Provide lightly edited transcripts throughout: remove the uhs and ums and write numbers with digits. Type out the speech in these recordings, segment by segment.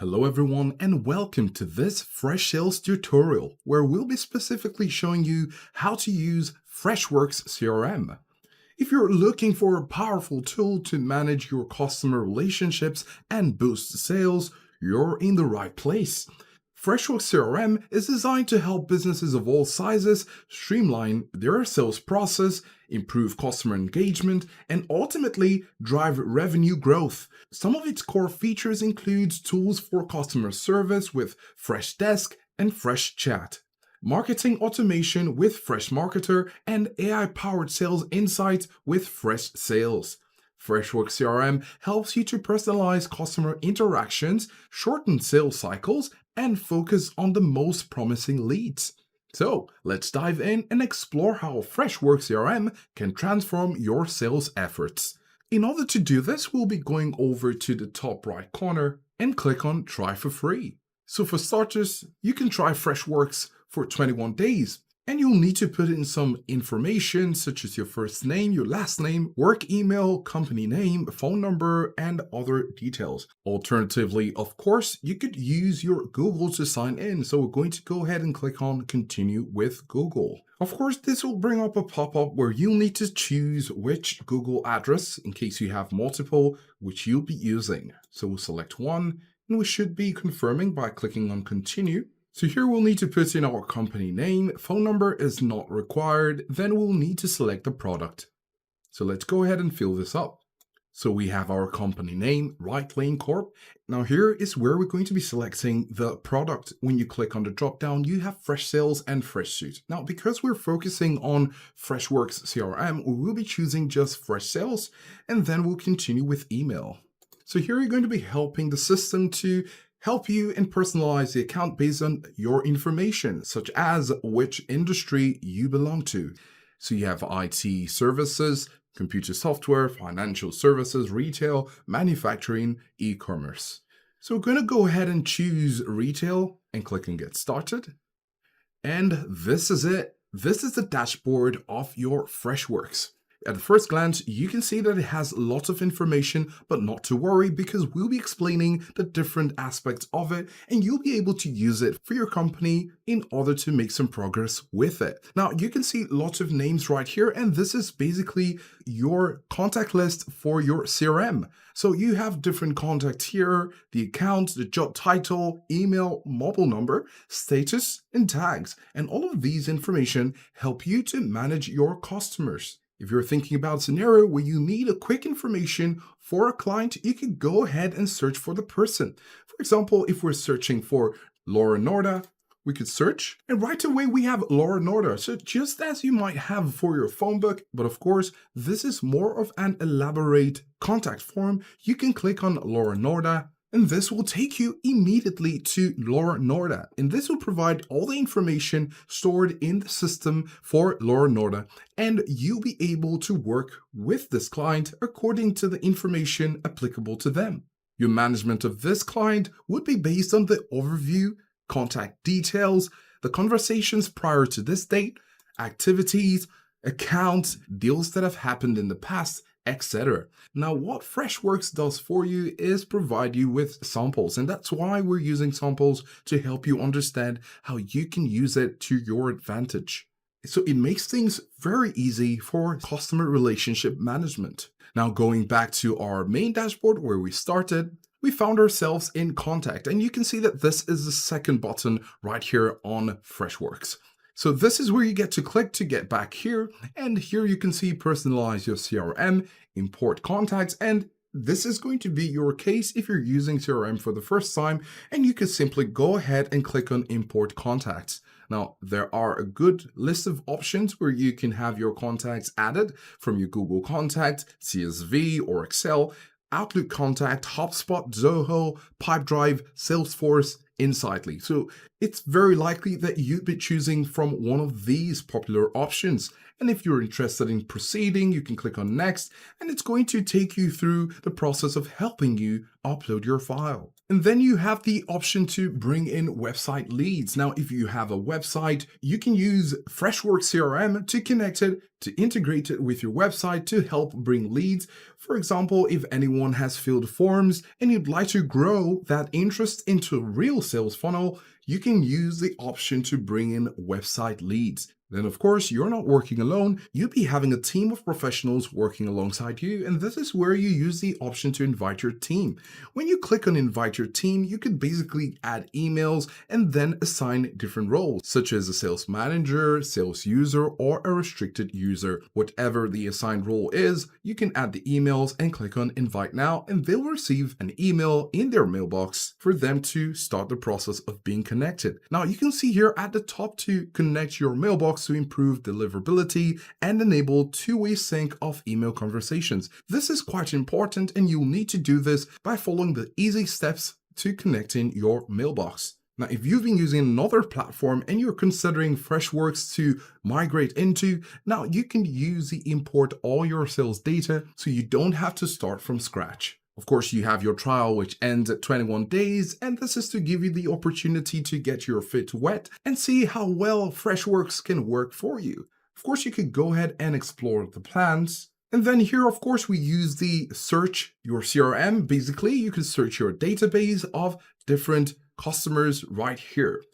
Hello everyone and welcome to this FreshSales tutorial where we'll be specifically showing you how to use Freshworks CRM. If you're looking for a powerful tool to manage your customer relationships and boost sales, you're in the right place. Freshworks CRM is designed to help businesses of all sizes streamline their sales process, improve customer engagement, and ultimately drive revenue growth. Some of its core features include tools for customer service with Freshdesk and Freshchat, marketing automation with Freshmarketer, and AI-powered sales insights with FreshSales. Freshworks CRM helps you to personalize customer interactions, shorten sales cycles, and focus on the most promising leads. So let's dive in and explore how Freshworks CRM can transform your sales efforts. In order to do this, we'll be going over to the top right corner and click on Try for Free. So for starters, you can try Freshworks for 21 days. And you'll need to put in some information such as your first name, your last name, work email, company name, phone number, and other details. Alternatively, of course, you could use your Google to sign in. So we're going to go ahead and click on Continue with Google. Of course, this will bring up a pop-up where you'll need to choose which Google address, in case you have multiple, which you'll be using. So we'll select one, and we should be confirming by clicking on Continue. So here we'll need to put in our company name, phone number is not required, then we'll need to select the product. So let's go ahead and fill this up. So we have our company name, Right Lane Corp. Now here is where we're going to be selecting the product. When you click on the drop down, you have FreshSales and FreshSuite. Now because we're focusing on Freshworks CRM, we will be choosing just FreshSales, and then we'll continue with email. So here you're going to be helping the system to help you and personalize the account based on your information, such as which industry you belong to. So you have IT services, computer software, financial services, retail, manufacturing, e-commerce. So we're going to go ahead and choose retail and click on Get Started. And this is it. This is the dashboard of your Freshworks. At the first glance, you can see that it has lots of information, but not to worry because we'll be explaining the different aspects of it and you'll be able to use it for your company in order to make some progress with it. Now, you can see lots of names right here, and this is basically your contact list for your CRM. So you have different contacts here, the account, the job title, email, mobile number, status, and tags. And all of these information help you to manage your customers. If you're thinking about a scenario where you need a quick information for a client, you can go ahead and search for the person. For example, if we're searching for Laura Norda, we could search and right away we have Laura Norda. So just as you might have for your phone book, but of course, this is more of an elaborate contact form. You can click on Laura Norda, and this will take you immediately to Laura Norda. And this will provide all the information stored in the system for Laura Norda. And you'll be able to work with this client according to the information applicable to them. Your management of this client would be based on the overview, contact details, the conversations prior to this date, activities, accounts, deals that have happened in the past, etc. Now, what Freshworks does for you is provide you with samples, and that's why we're using samples to help you understand how you can use it to your advantage. So it makes things very easy for customer relationship management. Now, going back to our main dashboard where we started, we found ourselves in contact, and you can see that this is the second button right here on Freshworks. So this is where you get to click to get back here, and here you can see personalize your CRM, import contacts, and this is going to be your case if you're using CRM for the first time, and you can simply go ahead and click on import contacts. Now, there are a good list of options where you can have your contacts added from your Google Contact, CSV or Excel, Outlook Contact, HubSpot, Zoho, Pipedrive, Salesforce, Insightly. So it's very likely that you'd be choosing from one of these popular options. And if you're interested in proceeding, you can click on next, and it's going to take you through the process of helping you upload your file. And then you have the option to bring in website leads. Now, if you have a website, you can use Freshworks CRM to connect it, to integrate it with your website to help bring leads. For example, if anyone has filled forms and you'd like to grow that interest into a real sales funnel, you can use the option to bring in website leads. Then, of course, you're not working alone. You'll be having a team of professionals working alongside you, and this is where you use the option to invite your team. When you click on invite your team, you can basically add emails and then assign different roles, such as a sales manager, sales user, or a restricted user. Whatever the assigned role is, you can add the emails and click on invite now, and they'll receive an email in their mailbox for them to start the process of being connected. Now, you can see here at the top to connect your mailbox to improve deliverability and enable two-way sync of email conversations. This is quite important, and you'll need to do this by following the easy steps to connecting your mailbox. Now, if you've been using another platform and you're considering Freshworks to migrate into, now you can use the import all your sales data so you don't have to start from scratch. Of course, you have your trial, which ends at 21 days, and this is to give you the opportunity to get your feet wet and see how well Freshworks can work for you. Of course, you could go ahead and explore the plans. And then here, of course, we use the search your CRM. Basically, you can search your database of different customers right here.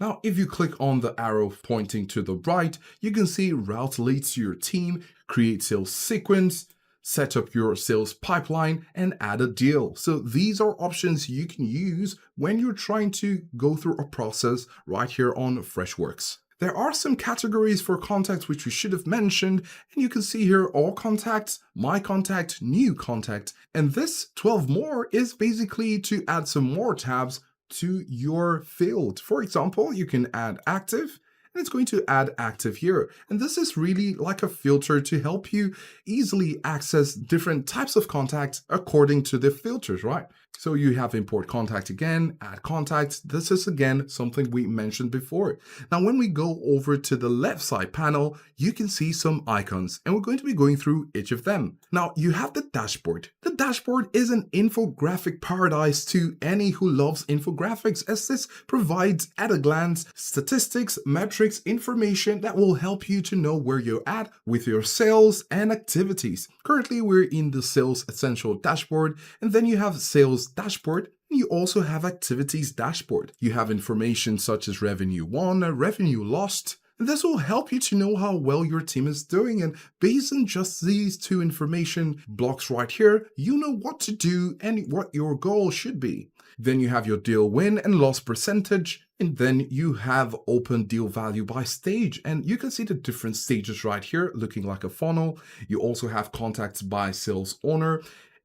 Now, if you click on the arrow pointing to the right, you can see route leads to your team, create sales sequence, set up your sales pipeline, and add a deal. So these are options you can use when you're trying to go through a process right here on Freshworks. There are some categories for contacts which we should have mentioned, and you can see here all contacts, my contact, new contact, and this 12 more is basically to add some more tabs to your field. For example, you can add active, and it's going to add active here. And this is really like a filter to help you easily access different types of contacts according to the filters, right? So you have import contact again, add contacts. This is again something we mentioned before. Now, when we go over to the left side panel, you can see some icons, and we're going to be going through each of them. Now, you have the dashboard. The dashboard is an infographic paradise to any who loves infographics, as this provides at a glance statistics, metrics, information that will help you to know where you're at with your sales and activities. Currently, we're in the sales essential dashboard, and then you have sales dashboard. You also have activities dashboard. You have information such as revenue won, revenue lost. And this will help you to know how well your team is doing. And based on just these two information blocks right here, you know what to do and what your goal should be. Then you have your deal win and loss percentage. And then you have open deal value by stage. And you can see the different stages right here, looking like a funnel. You also have contacts by sales owner.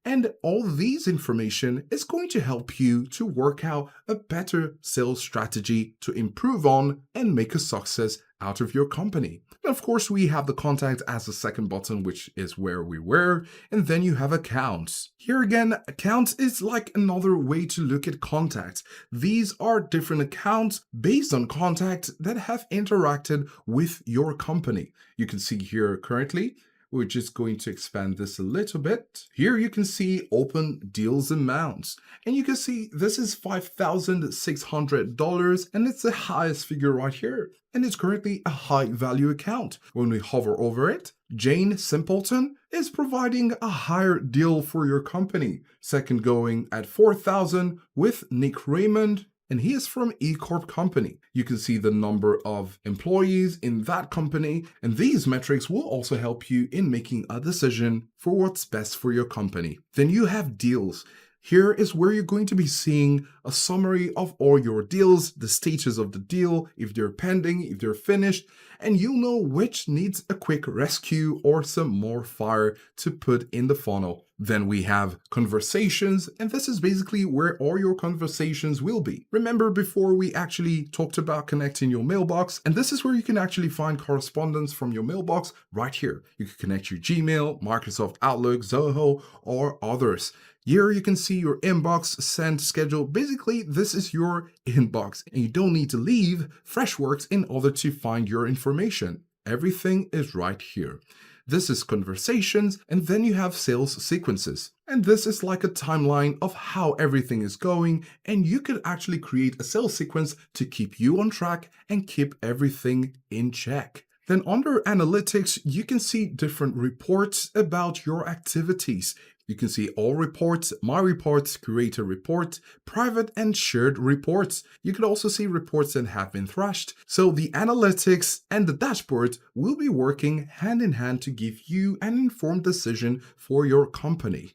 And all these information is going to help you to work out a better sales strategy to improve on and make a success out of your company. And of course, we have the contact as the second button, which is where we were. And then you have accounts. Here again, accounts is like another way to look at contacts. These are different accounts based on contacts that have interacted with your company. You can see here currently, we're just going to expand this a little bit. Here you can see open deals amounts. And you can see this is $5,600 and it's the highest figure right here. And it's currently a high value account. When we hover over it, Jane Simpleton is providing a higher deal for your company. Second going at $4,000 with Nick Raymond. And he is from E-Corp company. You can see the number of employees in that company, and these metrics will also help you in making a decision for what's best for your company. Then you have deals. Here is where you're going to be seeing a summary of all your deals, the status of the deal, if they're pending, if they're finished, and you'll know which needs a quick rescue or some more fire to put in the funnel. Then we have conversations, and this is basically where all your conversations will be. Remember before we actually talked about connecting your mailbox, and this is where you can actually find correspondence from your mailbox right here. You can connect your Gmail, Microsoft Outlook, Zoho, or others. Here you can see your inbox sent schedule. Basically, this is your inbox, and you don't need to leave Freshworks in order to find your information. Everything is right here. This is conversations, and then you have sales sequences. And this is like a timeline of how everything is going, and you could actually create a sales sequence to keep you on track and keep everything in check. Then under analytics, you can see different reports about your activities. You can see all reports, my reports, create a report, private and shared reports. You can also see reports that have been thrashed. So the analytics and the dashboard will be working hand in hand to give you an informed decision for your company.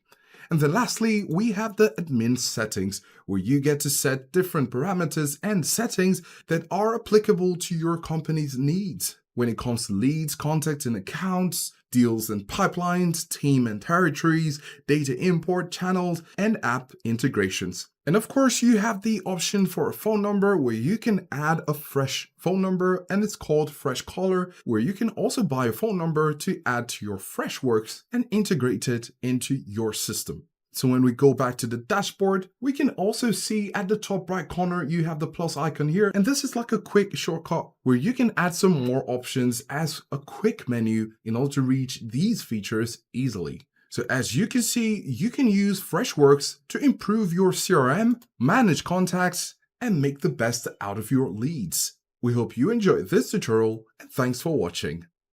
And then lastly, we have the admin settings, where you get to set different parameters and settings that are applicable to your company's needs. When it comes to leads, contacts and accounts, deals and pipelines, team and territories, data import channels, and app integrations. And of course, you have the option for a phone number where you can add a fresh phone number, and it's called Fresh Caller, where you can also buy a phone number to add to your Freshworks and integrate it into your system. So when we go back to the dashboard, we can also see at the top right corner, you have the plus icon here. And this is like a quick shortcut where you can add some more options as a quick menu in order to reach these features easily. So as you can see, you can use Freshworks to improve your CRM, manage contacts, and make the best out of your leads. We hope you enjoyed this tutorial, and thanks for watching.